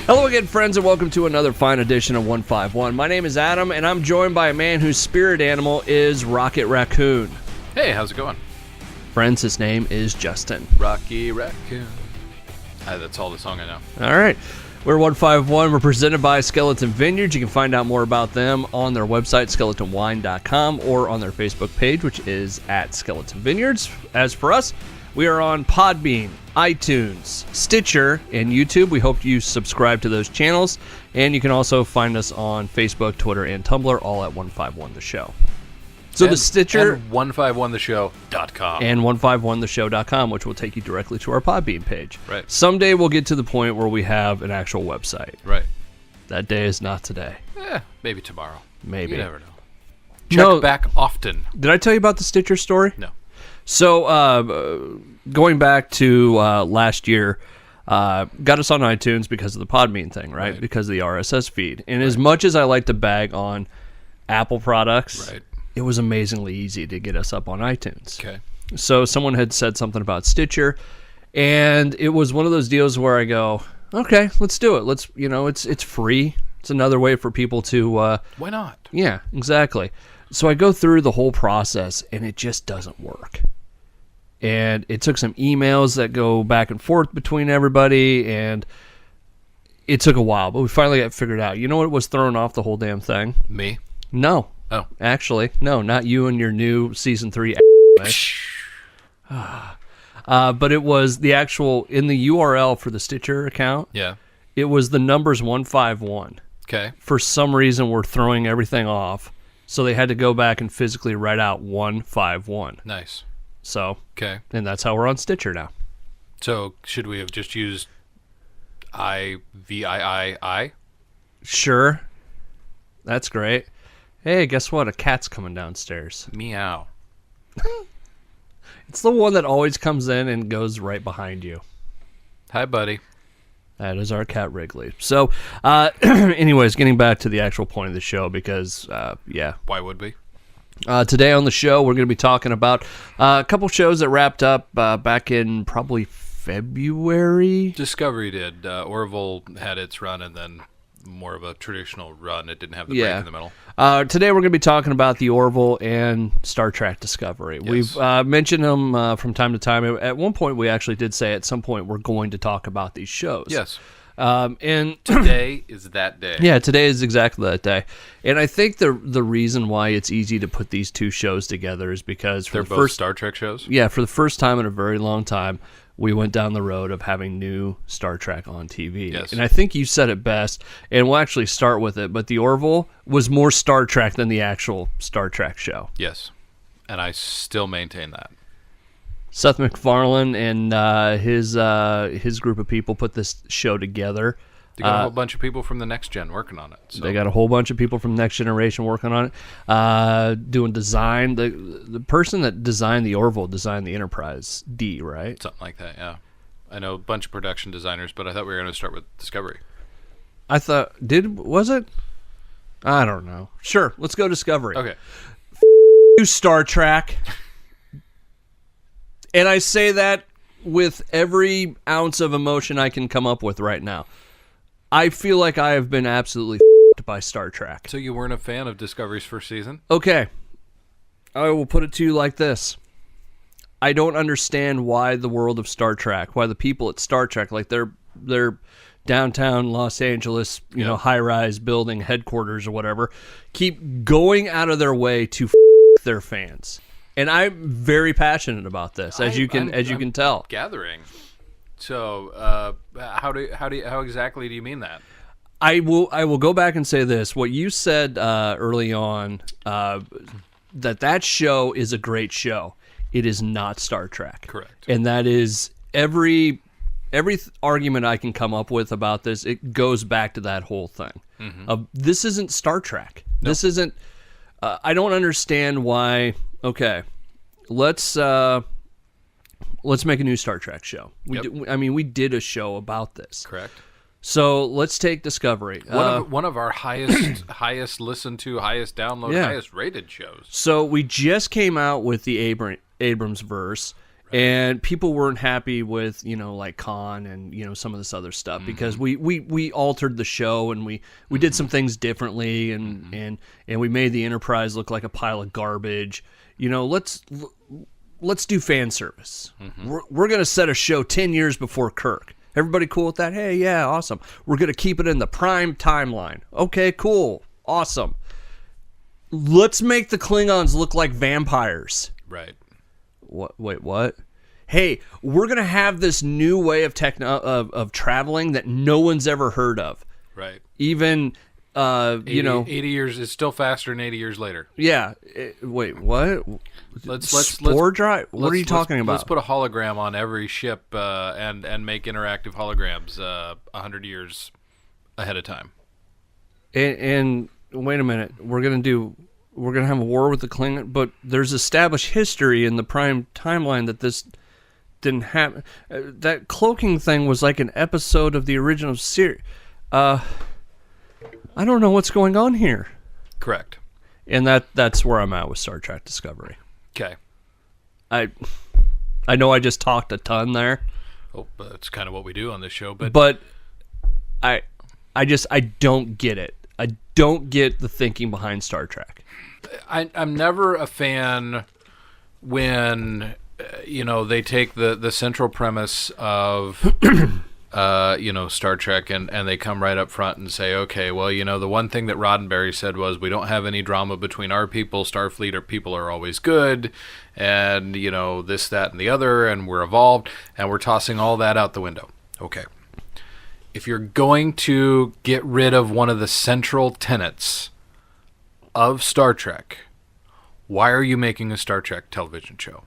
Hello again, friends, and welcome to another fine edition of 151. My name is Adam, and I'm joined by a man whose spirit animal is Rocket Raccoon. Hey, how's it going? Friends, his name is Justin. Rocky Raccoon. That's all the song I know. All right. We're 151. We're presented by Skeleton Vineyards. You can find out more about them on their website, skeletonwine.com, or on their Facebook page, which is at Skeleton Vineyards. As for us, we are on Podbean, iTunes, Stitcher, and YouTube. We hope you subscribe to those channels. And you can also find us on Facebook, Twitter, and Tumblr, all at 151 The Show. So the Stitcher... And 151theshow.com. And 151theshow.com, which will take you directly to our Podbean page. Right. Someday we'll get to the point where we have an actual website. Right. That day is not today. Maybe tomorrow. Maybe. You never know. Check back often. Did I tell you about the Stitcher story? No. So, going back to last year, got us on iTunes because of the Podbean thing, right? Because of the RSS feed. And as much as I like to bag on Apple products, it was amazingly easy to get us up on iTunes. Okay. So someone had said something about Stitcher, and it was one of those deals where I go, okay, let's do it. Let's, it's free. It's another way for people to... Why not? Yeah, exactly. So I go through the whole process, and it just doesn't work. And it took some emails that go back and forth between everybody, and it took a while, but we finally got figured out. You know what was throwing off the whole damn thing? Me? No. Oh. Actually, no, not you and your new Season 3 but it was the actual, in the URL for the Stitcher account, it was the numbers 151. Okay. For some reason, we're throwing everything off, so they had to go back and physically write out 151. Nice. So, okay. And that's how we're on Stitcher now. So, should we have just used I-V-I-I-I? Sure. That's great. Hey, guess what? A cat's coming downstairs. Meow. It's the one that always comes in and goes right behind you. Hi, buddy. That is our cat Wrigley. So, anyways, getting back to the actual point of the show because, Why would we? Today on the show, we're going to be talking about a couple shows that wrapped up back in probably February. Discovery did. Orville had its run and then more of a traditional run. It didn't have the break in the middle. Today we're going to be talking about the Orville and Star Trek Discovery. Yes. We've mentioned them from time to time. At one point, we actually did say at some point we're going to talk about these shows. Yes. And today is that day. Yeah, today is exactly that day. And I think the reason why it's easy to put these two shows together is because they're both Star Trek shows? Yeah, for the first time in a very long time, we went down the road of having new Star Trek on TV. Yes. And I think you said it best, and we'll actually start with it, but the Orville was more Star Trek than the actual Star Trek show. Yes, and I still maintain that. Seth MacFarlane and his group of people put this show together. They got a whole bunch of people from the Next Gen working on it. So. They got a whole bunch of people from Next Generation working on it, doing design. The person that designed the Orville designed the Enterprise D, right? Something like that, yeah. I know a bunch of production designers, but I thought we were going to start with Discovery. I thought, was it? I don't know. Sure, let's go Discovery. Okay. You Star Trek. And I say that with every ounce of emotion I can come up with right now. I feel like I have been absolutely by Star Trek. So you weren't a fan of Discovery's first season? Okay. I will put it to you like this. I don't understand why the world of Star Trek, why the people at Star Trek, like their downtown Los Angeles, high-rise building headquarters or whatever, keep going out of their way to their fans. And I'm very passionate about this, as you can tell. Gathering. So, how exactly do you mean that? I will go back and say this. What you said early on, that show is a great show. It is not Star Trek. Correct. And that is every argument I can come up with about this. It goes back to that whole thing. Mm-hmm. This isn't Star Trek. No. This isn't. I don't understand why. Okay, let's make a new Star Trek show. We did a show about this. Correct. So let's take Discovery. One of our highest listened to, highest download, highest rated shows. So we just came out with the Abrams verse. And people weren't happy with, like Khan and, some of this other stuff because we altered the show and we did some things differently and we made the Enterprise look like a pile of garbage. Let's do fan service. We're going to set a show 10 years before Kirk. Everybody cool with that? Hey, yeah, awesome. We're going to keep it in the prime timeline. Okay, cool. Awesome. Let's make the Klingons look like vampires. Right. What? Wait, what? Hey, we're gonna have this new way of of traveling that no one's ever heard of. Right. Even 80 years. It's still faster than 80 years later. Yeah. Wait, what? Let's Spore drive. What are you talking about? Let's put a hologram on every ship and make interactive holograms 100 years ahead of time. And wait a minute, we're gonna have a war with the Klingon, but there's established history in the prime timeline that this didn't happen. That cloaking thing was like an episode of the original series. I don't know what's going on here. Correct. And that's where I'm at with Star Trek Discovery. Okay. I know I just talked a ton there. Oh, that's kind of what we do on this show, but I don't get it. I don't get the thinking behind Star Trek. I'm never a fan when they take the central premise of Star Trek and they come right up front and say, okay, well, the one thing that Roddenberry said was we don't have any drama between our people. Starfleet people are always good, and this, that, and the other, and we're evolved, and we're tossing all that out the window. Okay. If you're going to get rid of one of the central tenets of Star Trek, why are you making a Star Trek television show?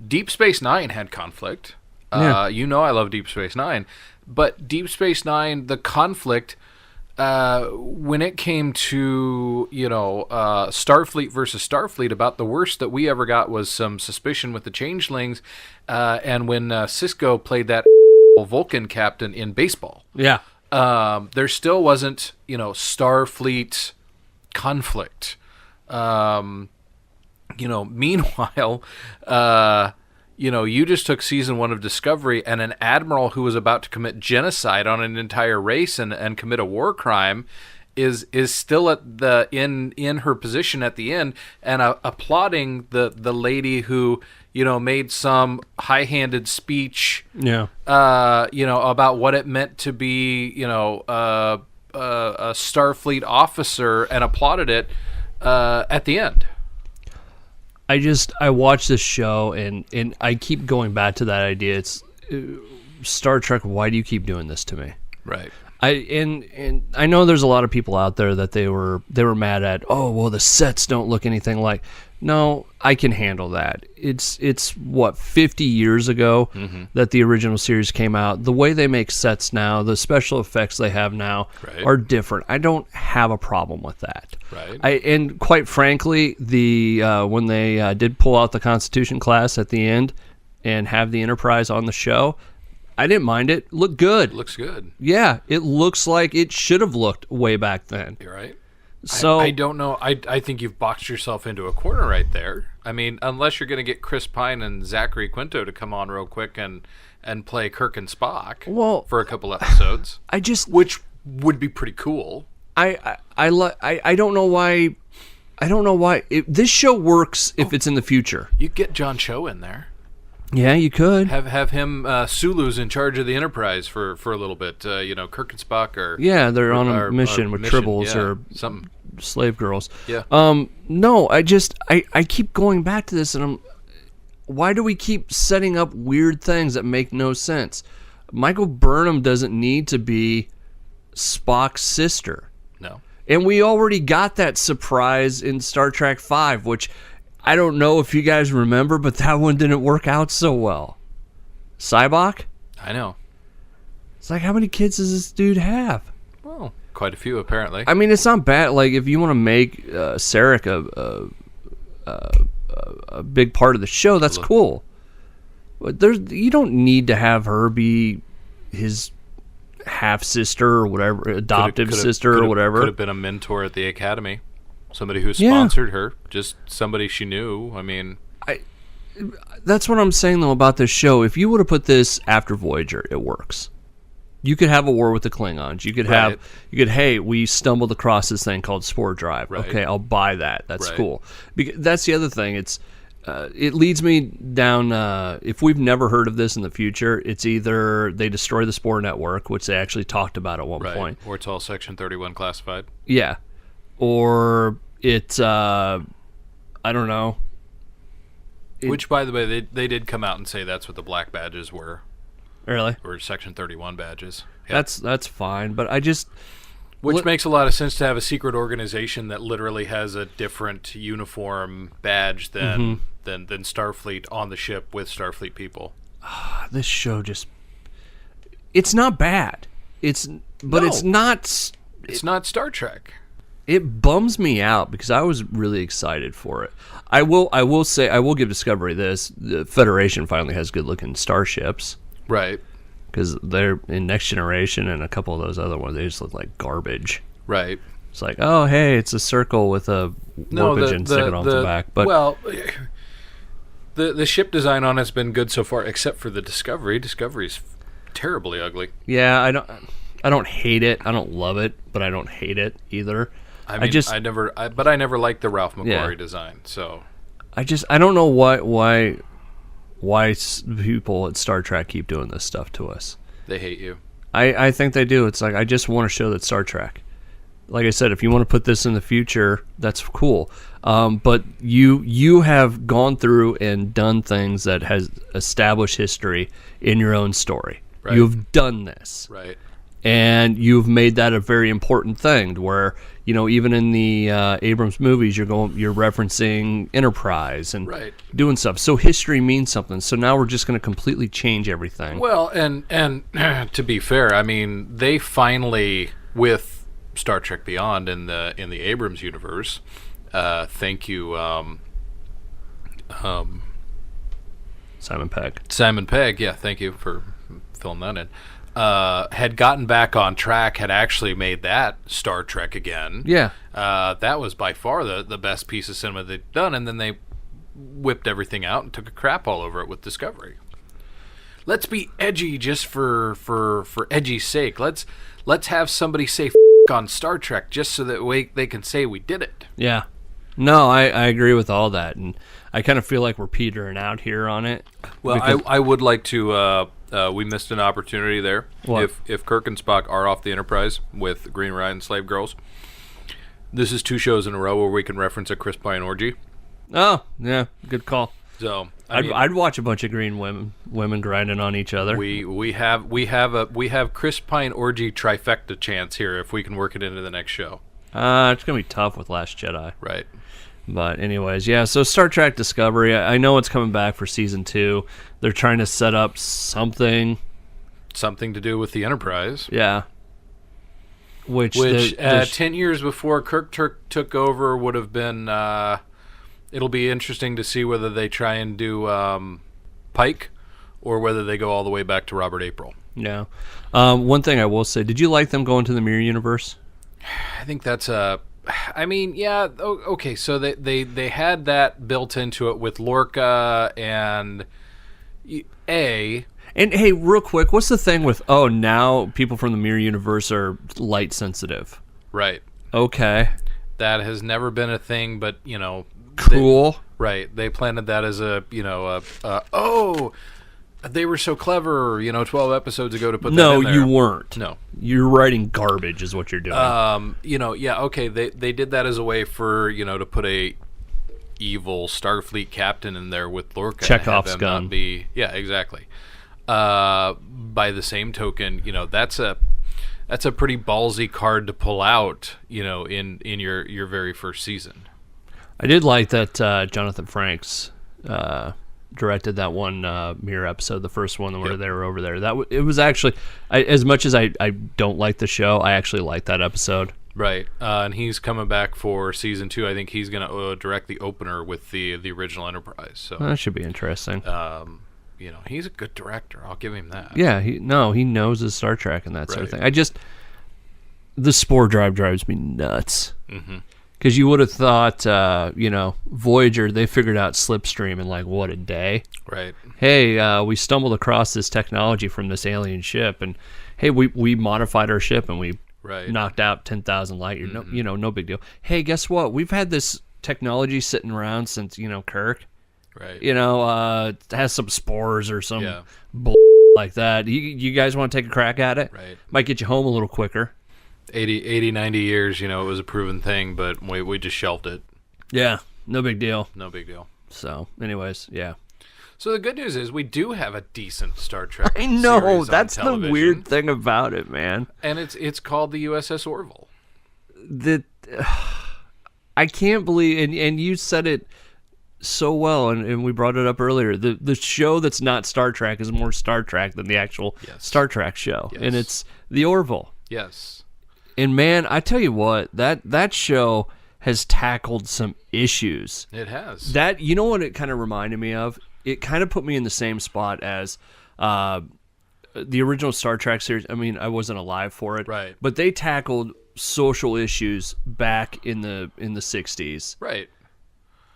Deep Space Nine had conflict. Yeah. I love Deep Space Nine. But Deep Space Nine, the conflict, when it came to, Starfleet versus Starfleet, about the worst that we ever got was some suspicion with the Changelings, and when Sisko played that Vulcan captain in baseball. Yeah. There still wasn't, Starfleet conflict. Meanwhile, you just took season 1 of Discovery, and an admiral who was about to commit genocide on an entire race and commit a war crime is still at in her position at the end and applauding the lady who made some high-handed speech about what it meant to be a Starfleet officer and applauded it at the end. I watch this show and I keep going back to that idea. It's Star Trek. Why do you keep doing this to me? Right. And I know there's a lot of people out there that they were mad at. Oh, well, the sets don't look anything like. No, I can handle that. It's what 50 years ago that the original series came out. The way they make sets now, the special effects they have now are different. I don't have a problem with that. Right. And quite frankly, when they did pull out the Constitution class at the end and have the Enterprise on the show, I didn't mind it. Looked good. Looks good. Yeah, it looks like it should have looked way back then. You're right. So I don't know. I think you've boxed yourself into a corner right there. I mean, unless you're going to get Chris Pine and Zachary Quinto to come on real quick and play Kirk and Spock for a couple episodes. Which would be pretty cool. I don't know why. I don't know why this show works if it's in the future. You get John Cho in there. Yeah, you could have him. Sulu's in charge of the Enterprise for a little bit. Kirk and Spock are they're on a mission with tribbles or something. Slave girls. Yeah. No, I keep going back to this, and why do we keep setting up weird things that make no sense? Michael Burnham doesn't need to be Spock's sister. No. And we already got that surprise in Star Trek V, which I don't know if you guys remember, but that one didn't work out so well. Cybok? I know. It's like, how many kids does this dude have? Well, quite a few, apparently. I mean, it's not bad. Like, if you want to make Sarek a big part of the show, that's cool. But you don't need to have her be his half-sister or whatever, adoptive sister or whatever. Could have been a mentor at the academy. Somebody who sponsored her. Just somebody she knew. I mean... That's what I'm saying, though, about this show. If you would have put this after Voyager, it works. You could have a war with the Klingons. You could have, hey, we stumbled across this thing called Spore Drive. Right. Okay, I'll buy that. That's cool. That's the other thing. It leads me down, if we've never heard of this in the future, it's either they destroy the Spore Network, which they actually talked about at one point. Or it's all Section 31 classified. Yeah. Or it's, I don't know. Which, by the way, they did come out and say that's what the black badges were. Really? Or Section 31 badges. Yep. That's fine, but I just... Which makes a lot of sense to have a secret organization that literally has a different uniform badge than Starfleet on the ship with Starfleet people. This show just... It's not bad. It's not... It's not Star Trek. It bums me out because I was really excited for it. I will say, I will give Discovery this. The Federation finally has good-looking starships. Right. Because they're in Next Generation and a couple of those other ones, they just look like garbage. Right. It's like, oh, hey, it's a circle with a warp engine sticking off the back. But well, the ship design on it's been good so far, except for the Discovery. Discovery's terribly ugly. Yeah, I don't hate it. I don't love it, but I don't hate it either. I never liked the Ralph McQuarrie design. So I don't know why people at Star Trek keep doing this stuff to us. They hate you. I think they do. It's like, I just want to show that Star Trek. Like I said, if you want to put this in the future, that's cool. But you have gone through and done things that has established history in your own story. Right. You've done this. Right. And you've made that a very important thing where, even in the Abrams movies, you're referencing Enterprise and doing stuff. So history means something. So now we're just going to completely change everything. Well, and to be fair, I mean, they finally, with Star Trek Beyond in the Abrams universe, thank you, Simon Pegg. Simon Pegg, yeah, thank you for filling that in. Had gotten back on track, had actually made that Star Trek again. Yeah. That was by far the best piece of cinema they'd done, and then they whipped everything out and took a crap all over it with Discovery. Let's be edgy just for edgy's sake. Let's have somebody say on Star Trek just so that they can say we did it. Yeah. No, I agree with all that, and I kind of feel like we're petering out here on it. Well, I would like to... we missed an opportunity there. What? If Kirk and Spock are off the Enterprise with Green Ryan Slave Girls, this is 2 shows in a row where we can reference a Chris Pine orgy. Oh, yeah, good call. So I'd watch a bunch of green women grinding on each other. We have Chris Pine orgy trifecta chance here if we can work it into the next show. It's gonna be tough with Last Jedi. Right. But anyways, yeah, so Star Trek Discovery, I know it's coming back for Season 2. They're trying to set up something to do with the Enterprise. Yeah. Which 10 years before Kirk took over would have been... it'll be interesting to see whether they try and do Pike or whether they go all the way back to Robert April. Yeah. One thing I will say, did you like them going to the Mirror Universe? I think that's I mean, yeah, okay, so they had that built into it with Lorca and And hey, real quick, what's the thing with, now people from the Mirror Universe are light sensitive? Right. Okay. That has never been a thing, but, Cool. They planted that as they were so clever, 12 episodes ago to put that in there. No, you weren't. No. You're writing garbage is what you're doing. Okay, they did that as a way for, to put a evil Starfleet captain in there with Lorca. Chekhov's gun. Yeah, exactly. By the same token, that's a pretty ballsy card to pull out, in your very first season. I did like that Jonathan Frakes directed that one Mirror episode, the first one where they were over there. It was actually, as much as I don't like the show, I actually like that episode. Right, and he's coming back for season 2. I think he's going to direct the opener with the original Enterprise. So that should be interesting. He's a good director. I'll give him that. Yeah, he knows his Star Trek and that sort of thing. The Spore Drive drives me nuts. Mm-hmm. Because you would have thought, Voyager, they figured out slipstream in like, what, a day? Right. Hey, we stumbled across this technology from this alien ship, and hey, we modified our ship and we knocked out 10,000 light years. No big deal. Hey, guess what? We've had this technology sitting around since, Kirk. Right. It has some spores or some bull like that. You guys want to take a crack at it? Right. Might get you home a little quicker. 80, 90 years, it was a proven thing, but we just shelved it. Yeah, no big deal. No big deal. So, anyways, yeah. So the good news is we do have a decent Star Trek I know, series that's on the television. weird thing about it, man. And it's called the USS Orville. I can't believe, and you said it so well, and we brought it up earlier. The show that's not Star Trek is more Star Trek than the actual Star Trek show, and it's the Orville. Yes. And man, I tell you what, that show has tackled some issues. It has. That, you know what it kind of reminded me of? It kind of put me in the same spot as the original Star Trek series. I mean, I wasn't alive for it, right? But they tackled social issues back in the 60s, right?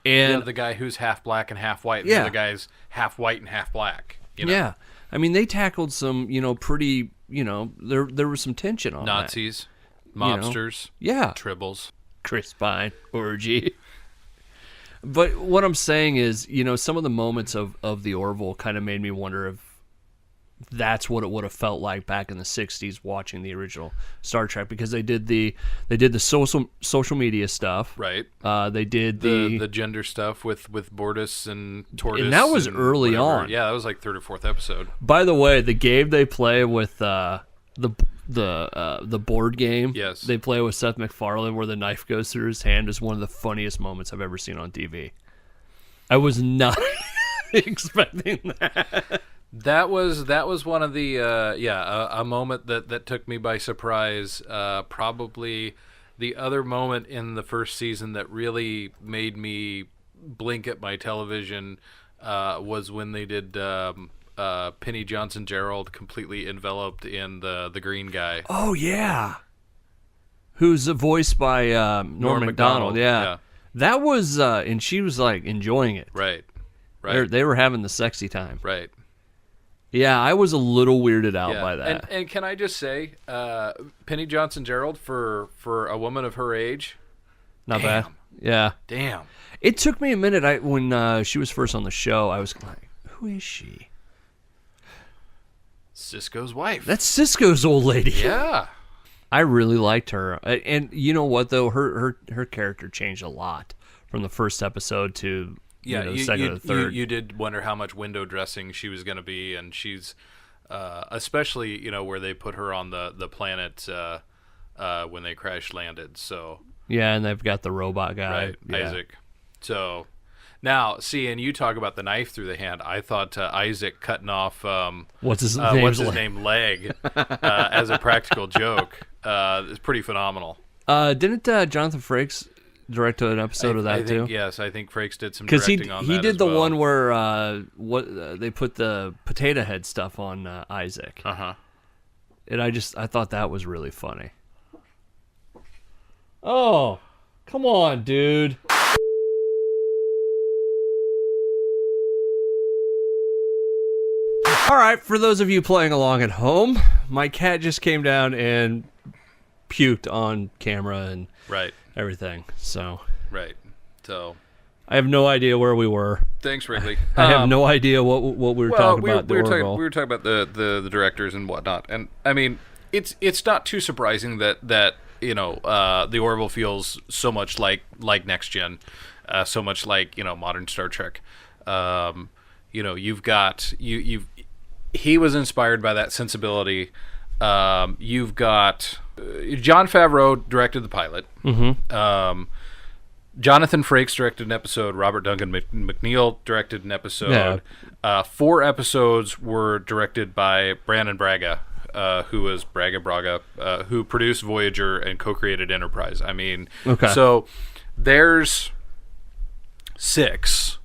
And the guy who's half black and half white, and the other guy's half white and half black. Yeah, I mean, they tackled some, pretty, there was some tension on Nazis. Mobsters, tribbles, Chris Pine, orgy. But what I'm saying is, some of the moments of the Orville kind of made me wonder if that's what it would have felt like back in the 60s watching the original Star Trek, because they did the social media stuff. Right. They did the gender stuff with Bortus and Tortoise. And that was early on. Yeah, that was like third or fourth episode. By the way, the game they play with the board game they play with Seth MacFarlane, where the knife goes through his hand, is one of the funniest moments I've ever seen on TV. I was not expecting that. That was one of the a moment that took me by surprise. Probably the other moment in the first season that really made me blink at my television was when they did Penny Johnson Gerald completely enveloped in the green guy. Oh yeah, who's voiced by Norm Macdonald. Yeah, that was and she was like enjoying it. Right. They were having the sexy time. Right. Yeah, I was a little weirded out by that. And can I just say, Penny Johnson Gerald for a woman of her age, not bad. Yeah. Damn. It took me a minute. When she was first on the show, I was like, "Who is she?" Cisco's wife. That's Cisco's old lady. Yeah. I really liked her, and you know what though, her character changed a lot from the first episode to. Second or third. You did wonder how much window dressing she was going to be, and she's, especially where they put her on the planet when they crash landed. So yeah, and they've got the robot guy, Isaac. So now, see, and you talk about the knife through the hand. I thought Isaac cutting off what's his name leg as a practical joke is pretty phenomenal. Didn't Jonathan Frakes direct an episode of that too? Yes, I think Frakes did some directing on that. He did as the well. one where they put the potato head stuff on Isaac. And I thought that was really funny. Oh, come on, dude. All right, for those of you playing along at home, my cat just came down and puked on camera and everything. So I have no idea where we were. Thanks, Wrigley. I have no idea what we were talking about. We were talking about the directors and whatnot, and I mean it's not too surprising that the Orville feels so much like Next Gen, so much like modern Star Trek. You've got he was inspired by that sensibility. You've got Jon Favreau directed the pilot. Mm-hmm. Jonathan Frakes directed an episode. Robert Duncan McNeil directed an episode. 4 episodes were directed by Brannon Braga, who was Braga, who produced Voyager and co-created Enterprise. I mean, so there's 6,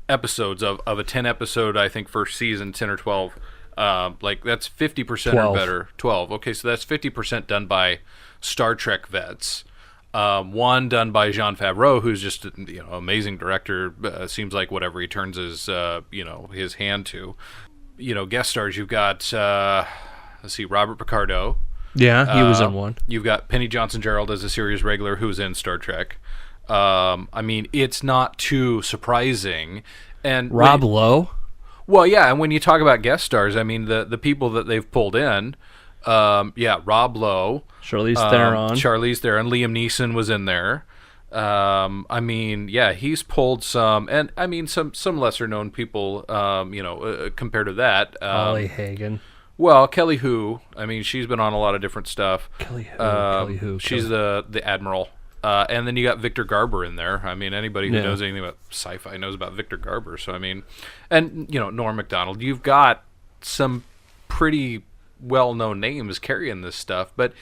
episodes of a 10 episode, I think, first season, 10 or 12. That's 50% 12. or better. 12. Okay, so that's 50% done by Star Trek vets. One done by Jean Favreau, who's just amazing director. Seems like whatever he turns his his hand to. Guest stars. You've got let's see, Robert Picardo. Yeah, he was in one. You've got Penny Johnson-Gerald as a series regular who's in Star Trek. It's not too surprising. And Rob Lowe? Well, yeah, and when you talk about guest stars, I mean, the people that they've pulled in, Rob Lowe. Charlize Theron. Charlize Theron. Liam Neeson was in there. He's pulled some, and I mean, some lesser-known people, compared to that. Holly Hagen. Well, Kelly Hu. I mean, she's been on a lot of different stuff. Kelly Hu. She's the Admiral. And then you got Victor Garber in there. I mean, anybody who knows anything about sci-fi knows about Victor Garber. So, I mean, and, Norm Macdonald. You've got some pretty well-known names carrying this stuff. But,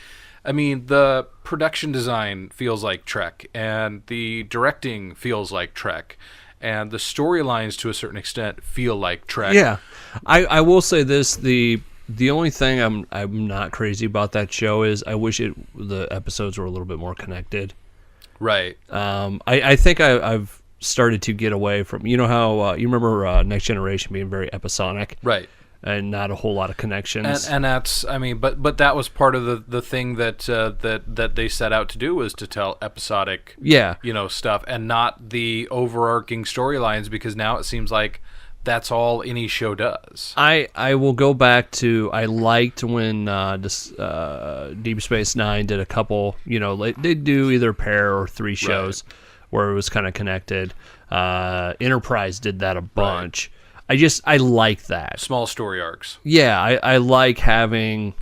I mean, the production design feels like Trek. And the directing feels like Trek. And the storylines, to a certain extent, feel like Trek. Yeah. I will say this. The only thing I'm not crazy about that show is I wish the episodes were a little bit more connected. Right. I think I've started to get away from, how you remember Next Generation being very episodic, right, and not a whole lot of connections. And that's, I mean, but that was part of the thing that they set out to do, was to tell episodic, stuff, and not the overarching storylines, because now it seems like that's all any show does. I will go back to, I liked when Deep Space Nine did a couple, they do either pair or 3 shows where it was kind of connected. Enterprise did that a bunch. Right. I like that. Small story arcs. Yeah, I like having,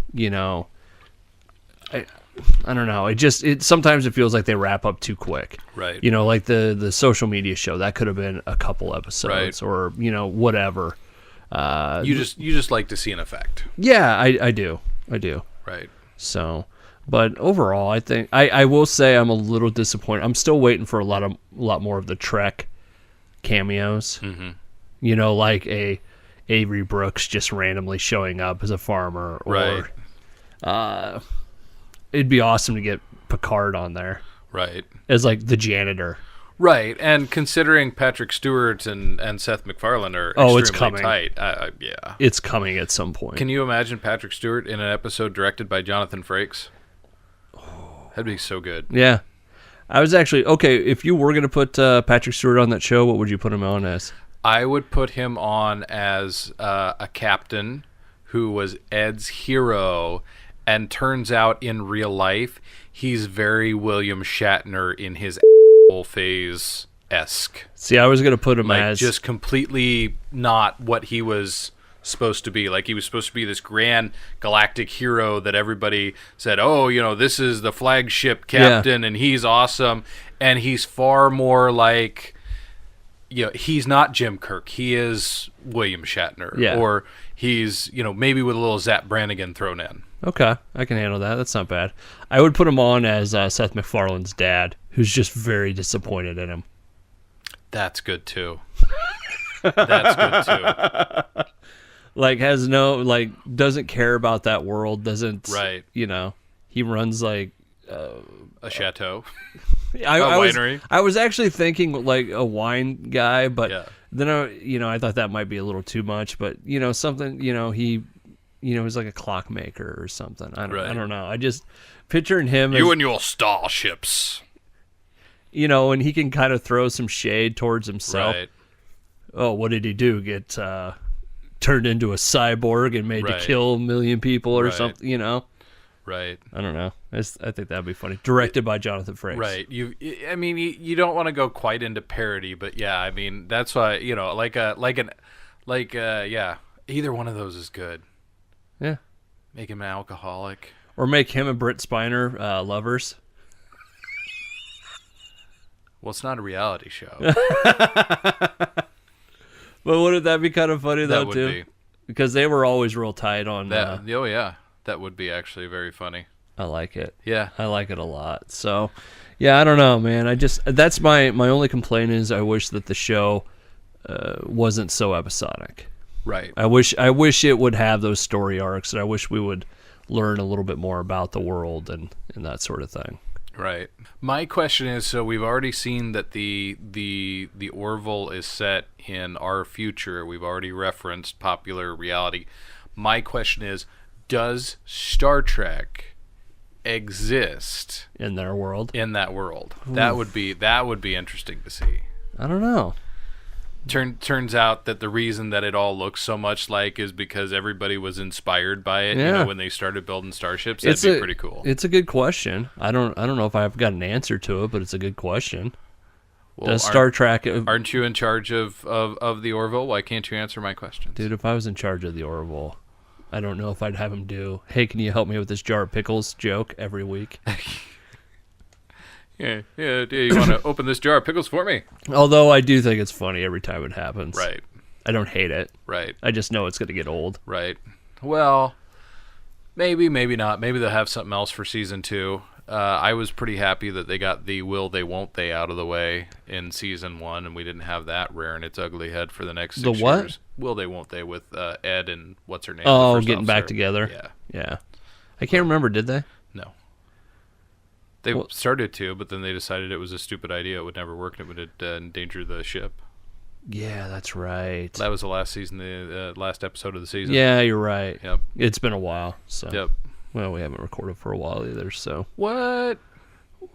I don't know. Sometimes it feels like they wrap up too quick. Right. Like the social media show, that could have been a couple episodes, or whatever. You just like to see an effect. Yeah, I do. Right. So, but overall, I think I will say I'm a little disappointed. I'm still waiting for a lot more of the Trek cameos. Mm-hmm. Like Avery Brooks just randomly showing up as a farmer, or right. It'd be awesome to get Picard on there. Right. As like the janitor. Right. And considering Patrick Stewart and Seth MacFarlane are extremely tight. Yeah. It's coming at some point. Can you imagine Patrick Stewart in an episode directed by Jonathan Frakes? That'd be so good. Yeah. I was actually, okay, if you were going to put Patrick Stewart on that show, what would you put him on as? I would put him on as a captain who was Ed's hero. And turns out in real life, he's very William Shatner in his phase-esque. See, I was going to put him as... just completely not what he was supposed to be. Like, he was supposed to be this grand galactic hero that everybody said, oh, this is the flagship captain, and he's awesome. And he's far more like... he's not Jim Kirk. He is William Shatner. Yeah. Or he's, maybe with a little Zap Brannigan thrown in. Okay, I can handle that. That's not bad. I would put him on as Seth MacFarlane's dad, who's just very disappointed in him. That's good too. That's good too. Like, has doesn't care about that world, doesn't... Right. He runs like... a chateau. A winery. I was actually thinking like a wine guy, but then I thought that might be a little too much, but something, he... he's like a clockmaker or something. I don't know. I just picturing him as... You and your starships. And he can kind of throw some shade towards himself. Right. Oh, what did he do? Get turned into a cyborg and made to kill a million people or something, Right. I don't know. I think that'd be funny. Directed by Jonathan Frakes. Right. You don't want to go quite into parody, but yeah, I mean, that's why, either one of those is good. Yeah. Make him an alcoholic. Or make him and Britt Spiner lovers. Well, it's not a reality show. But wouldn't that be kind of funny, though, that would too? Be. Because they were always real tight on... that. Oh, yeah. That would be actually very funny. I like it. Yeah. I like it a lot. So, yeah, I don't know, man. That's my only complaint is I wish that the show wasn't so episodic. Right. I wish it would have those story arcs, and I wish we would learn a little bit more about the world and that sort of thing. Right. My question is, so we've already seen that the Orville is set in our future. We've already referenced popular reality. My question is, does Star Trek exist in their world? In that world. That would be interesting to see. I don't know. Turns out that the reason that it all looks so much like is because everybody was inspired by it. Yeah. When they started building starships. That'd be pretty cool. It's a good question. I don't know if I've got an answer to it, but it's a good question. Well, does Star Trek? Aren't you in charge of the Orville? Why can't you answer my questions? Dude, if I was in charge of the Orville, I don't know if I'd have him do, "Hey, can you help me with this jar of pickles?" joke every week. Yeah. Do you want to open this jar of pickles for me? Although I do think it's funny every time it happens. Right. I don't hate it. Right. I just know it's going to get old. Right. Well, maybe not. Maybe they'll have something else for season 2. I was pretty happy that they got the will they won't they out of the way in season 1, and we didn't have that rearing its ugly head for the next 6 years. The what? Will they won't they with Ed and what's her name? Oh, the first getting back officer. together. Yeah. I can't remember. Did they? No. They started to, but then they decided it was a stupid idea. It would never work, and it would endanger the ship. Yeah, that's right. That was the last season, the last episode of the season. Yeah, you're right. Yep. It's been a while. So. Yep. Well, we haven't recorded for a while either, so. What?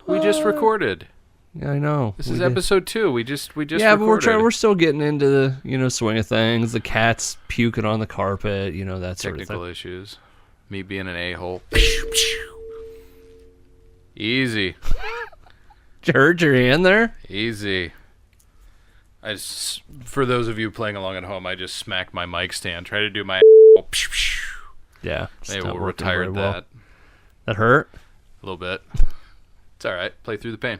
We just recorded. Yeah, I know. This is episode 2. We just yeah, recorded. but we're still getting into the swing of things. The cat's puking on the carpet, that sort of thing. Technical issues. Me being an a-hole. Easy. Did you hurt your hand there? Easy. For those of you playing along at home, I just smacked my mic stand. Try to do my. Yeah. Maybe we'll retire that. Well. That hurt? A little bit. It's all right. Play through the pain.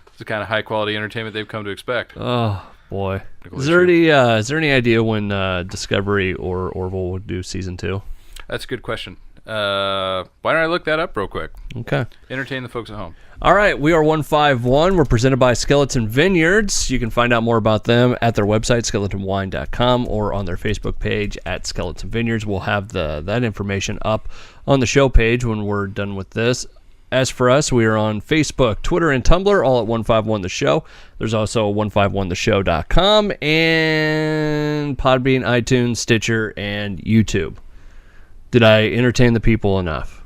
It's the kind of high quality entertainment they've come to expect. Oh boy. Is there any idea when Discovery or Orville would do season 2? That's a good question. Why don't I look that up real quick? Okay. Entertain the folks at home. All right, we are 151. We're presented by Skeleton Vineyards. You can find out more about them at their website, skeletonwine.com, or on their Facebook page at Skeleton Vineyards. We'll have that information up on the show page when we're done with this. As for us, we are on Facebook, Twitter, and Tumblr, all at 151 The Show. There's also 151theshow.com and Podbean, iTunes, Stitcher, and YouTube. Did I entertain the people enough?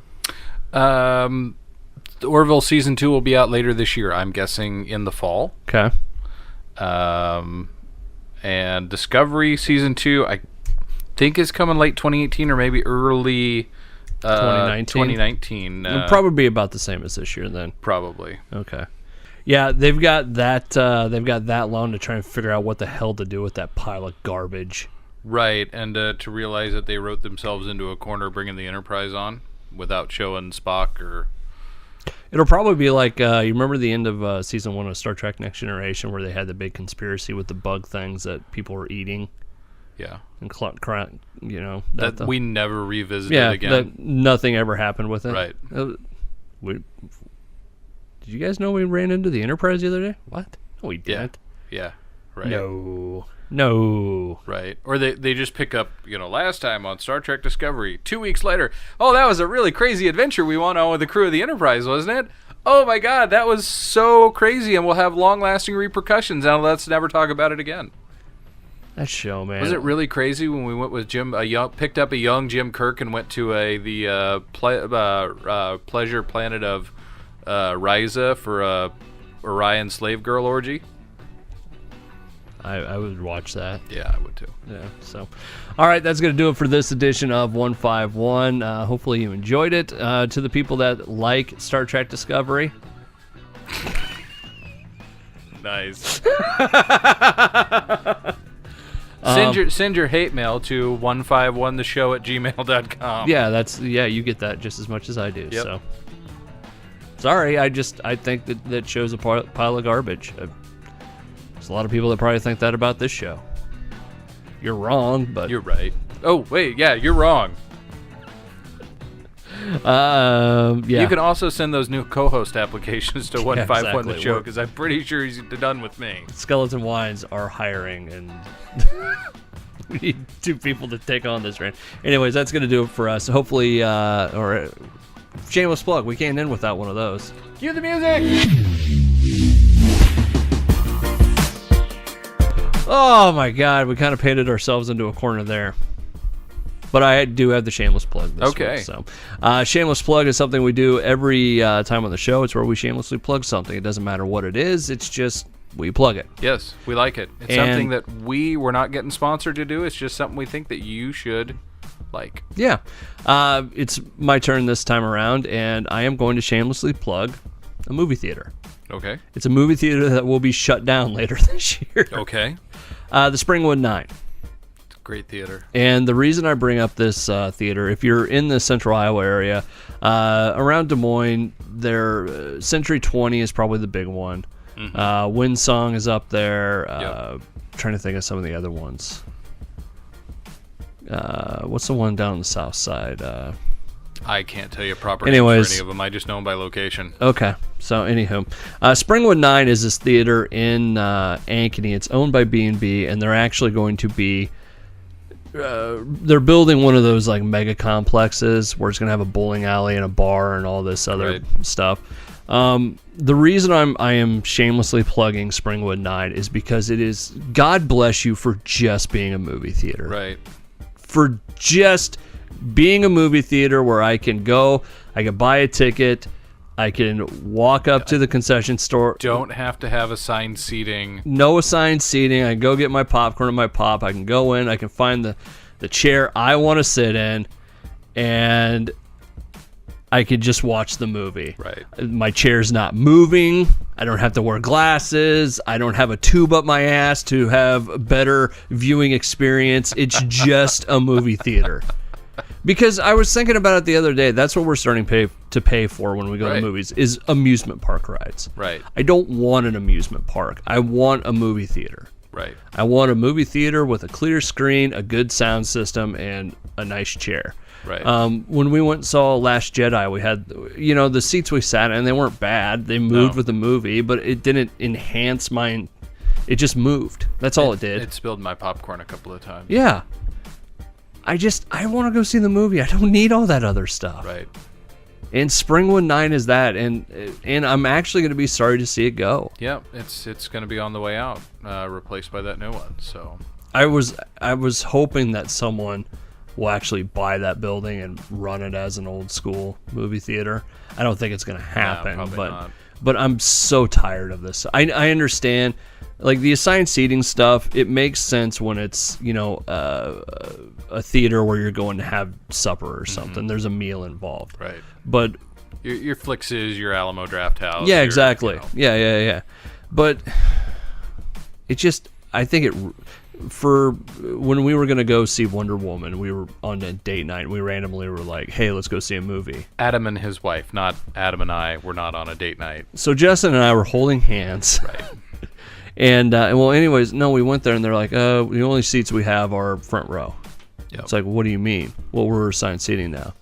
The Orville season 2 will be out later this year. I'm guessing in the fall. Okay. And Discovery season 2, I think is coming late 2018 or maybe early 2019. It'll probably be about the same as this year then. Probably. Okay. Yeah, they've got that. They've got that long to try and figure out what the hell to do with that pile of garbage. Right, and to realize that they wrote themselves into a corner bringing the Enterprise on without showing Spock or... It'll probably be like, you remember the end of season 1 of Star Trek Next Generation where they had the big conspiracy with the bug things that people were eating? Yeah. And, that we never revisited again. Yeah, nothing ever happened with it. Right. Did you guys know we ran into the Enterprise the other day? What? No, we didn't. Yeah. Right. No. Right. Or they just pick up, last time on Star Trek Discovery, 2 weeks later, oh, that was a really crazy adventure we went on with the crew of the Enterprise, wasn't it? Oh my God, that was so crazy and will have long-lasting repercussions. Now let's never talk about it again. That show, man. Was it really crazy when we went with Jim, picked up a young Jim Kirk and went to the pleasure planet of Ryza for a Orion slave girl orgy? I would watch that. Yeah, I would too. Yeah, so. All right, that's going to do it for this edition of 151. Hopefully you enjoyed it. To the people that like Star Trek Discovery. Nice. Send your hate mail to 151theshow@gmail.com. Yeah, you get that just as much as I do. Yep. So. Sorry, I think that show's a pile of garbage. There's a lot of people that probably think that about this show. You're wrong, but... You're right. Oh, wait, yeah, you're wrong. Yeah. You can also send those new co-host applications to 151 The Show, because I'm pretty sure he's done with me. Skeleton Wines are hiring, and we need 2 people to take on this rant. Anyways, that's going to do it for us. Hopefully, or shameless plug, we can't end without one of those. Cue the music! Oh my God, we kind of painted ourselves into a corner there. But I do have the shameless plug this Okay. week. So, shameless plug is something we do every time on the show. It's where we shamelessly plug something. It doesn't matter what it is. It's just we plug it. Yes, we like it. It's something that we're not getting sponsored to do. It's just something we think that you should like. Yeah. It's my turn this time around, and I am going to shamelessly plug a movie theater. Okay. It's a movie theater that will be shut down later this year. Okay. The Springwood 9. Great theater. And the reason I bring up this theater, if you're in the central Iowa area, around Des Moines, Century 20 is probably the big one. Mm-hmm. Windsong is up there. Trying to think of some of the other ones. What's the one down on the south side? I can't tell you proper Anyways, names for any of them. I just know them by location. Okay. So, anywho, Springwood 9 is this theater in Ankeny. It's owned by B&B, and they're actually going to be... they're building one of those like mega complexes where it's going to have a bowling alley and a bar and all this other stuff. The reason I am shamelessly plugging Springwood 9 is because it is, God bless you for just being a movie theater. Right. For just being a movie theater where I can go, I can buy a ticket, I can walk up to the concession store. Don't have to have assigned seating. No assigned seating. I can go get my popcorn and my pop. I can go in. I can find the chair I want to sit in, and I could just watch the movie. Right. My chair's not moving. I don't have to wear glasses. I don't have a tube up my ass to have a better viewing experience. It's just a movie theater. Because I was thinking about it the other day. That's what we're starting to pay for when we go to movies, is amusement park rides. Right. I don't want an amusement park. I want a movie theater. Right. I want a movie theater with a clear screen, a good sound system, and a nice chair. Right. When we went and saw Last Jedi, we had, the seats we sat in, they weren't bad. They moved with the movie, but it didn't enhance mine. It just moved. That's all it did. It spilled my popcorn a couple of times. Yeah. I want to go see the movie. I don't need all that other stuff. Right. And Springwood 9 is that, and I'm actually going to be sorry to see it go. Yeah, it's going to be on the way out, replaced by that new one. So I was hoping that someone will actually buy that building and run it as an old school movie theater. I don't think it's going to happen, but I'm so tired of this. I understand, like the assigned seating stuff. It makes sense when it's a theater where you're going to have supper or something. Mm-hmm. There's a meal involved, right? But your Flix's, your Alamo Draft House. Yeah, exactly. Yeah. But it just, I think for when we were going to go see Wonder Woman, we were on a date night. We randomly were like, hey, let's go see a movie. Adam and his wife, not Adam and I, were not on a date night. So Justin and I were holding hands. Right. And anyways, no, we went there and they're like, the only seats we have are front row. Yep. It's like, what do you mean? Well, we're assigned seating now.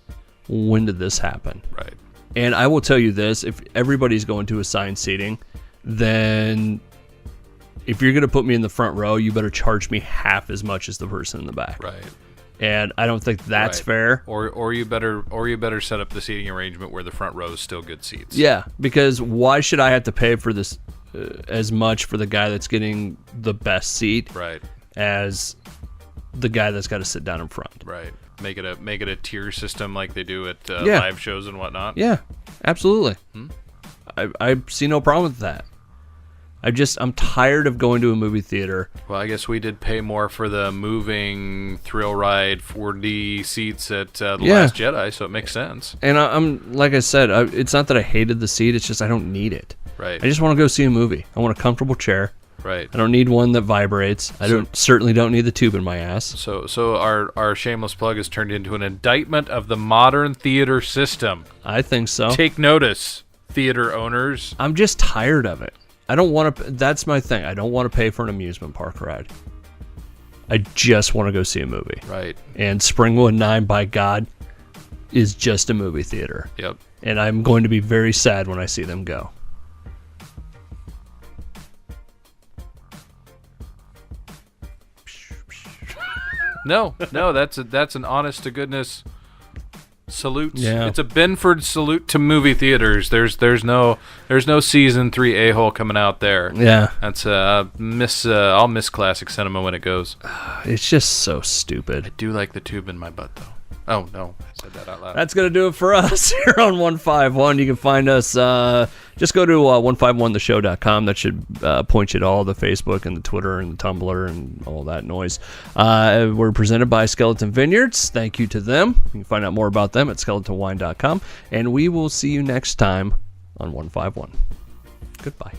When did this happen? Right. And I will tell you this, if everybody's going to assigned seating, then if you're going to put me in the front row, you better charge me half as much as the person in the back. Right. And I don't think that's fair. Or you better set up the seating arrangement where the front row is still good seats. Yeah, because why should I have to pay for this as much for the guy that's getting the best seat as the guy that's got to sit down in front? Right. Make it a tier system like they do at live shows and whatnot. Yeah, absolutely. I see no problem with that. I'm tired of going to a movie theater. Well, I guess we did pay more for the moving thrill ride 4D seats at The Last Jedi, so it makes sense. And I'm like I said, it's not that I hated the seat. It's just I don't need it. Right. I just want to go see a movie. I want a comfortable chair. Right. I don't need one that vibrates. Certainly don't need the tube in my ass. So our shameless plug has turned into an indictment of the modern theater system. I think so. Take notice, theater owners. I'm just tired of it. I don't want to. That's my thing. I don't want to pay for an amusement park ride. I just want to go see a movie. Right. And Springwood 9, by God, is just a movie theater. Yep. And I'm going to be very sad when I see them go. No, that's an honest to goodness Salute. Yeah. It's a Benford salute to movie theaters. There's no season 3 a-hole coming out there. Yeah. That's I'll miss classic cinema when it goes. It's just so stupid. I do like the tube in my butt though. Oh no, I said that out loud. That's going to do it for us here on 151. You can find us, just go to 151theshow.com. That should point you to all the Facebook and the Twitter and the Tumblr and all that noise. We're presented by Skeleton Vineyards. Thank you to them. You can find out more about them at skeletonwine.com. And we will see you next time on 151. Goodbye.